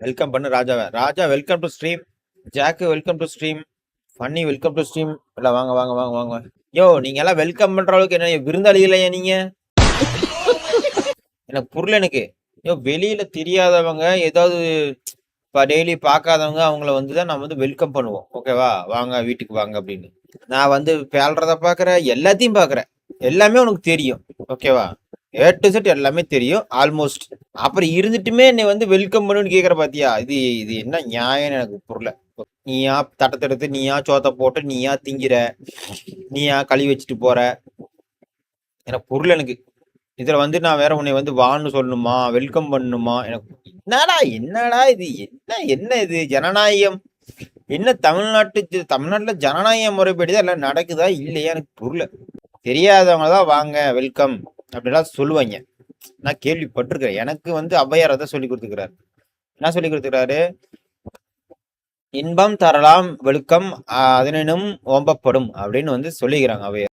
Welcome பண்ணு ராஜாவை. Raja welcome to stream. Jack welcome to stream. Funny welcome to stream. இல்ல வாங்க வாங்க வாங்க வாங்க. யோ நீங்க எல்லாம் வெல்கம் பண்ற அளவுக்கு என்ன விருந்தாளி இல்லையா நீங்க? எனக்கு புரியல எனக்கு. யோ வெளியில தெரியாதவங்க ஏதாவது டெய்லி பார்க்காதவங்க அவங்கள வந்துதான் நம்ம வந்து வெல்கம் பண்ணுவோம். ஓகேவா? வாங்க வீட்டுக்கு வாங்க அப்படின்னு. நான் வந்து பேல்றத பாக்குறேன், எல்லாத்தையும் பாக்குறேன். எல்லாமே உனக்கு தெரியும். ஓகேவா? ஏ டு செட் எல்லாமே தெரியும் ஆல்மோஸ்ட். அப்புறம் இருந்துட்டுமே என்னை வந்து வெல்கம் பண்ணுன்னு கேக்குற பாத்தியா? இது இது என்ன நியாயம்னு எனக்கு புரியல. நீயா தட்டத்தை எடுத்து நீயா சோத்த போட்டு நீயா திங்கிற, நீயா கழுவி வச்சுட்டு போற, எனக்கு புரியல எனக்கு. இதுல வந்து நான் வேற உன்னை வந்து வான்னு சொல்லணுமா, வெல்கம் பண்ணணுமா? எனக்கு என்னடா என்னடா இது, என்ன என்ன இது ஜனநாயகம்? என்ன தமிழ்நாட்டுல ஜனநாயக முறைப்படிதான் எல்லாம் நடக்குதா இல்லையா எனக்கு புரியல. தெரியாதவங்க தான் வாங்க வெல்கம் அப்படிலாம் சொல்லுவாங்க. நான் கேள்விப்பட்டிருக்கிறேன். எனக்கு வந்து ஔவையார் தான் சொல்லி கொடுத்துக்கிறாரு. என்ன சொல்லி கொடுத்துக்கிறாரு? இன்பம் தரலாம் வெல்கம் அதனினும் ஓம்பப்படும் அப்படின்னு வந்து சொல்லிக்கிறாங்க ஔவையார்.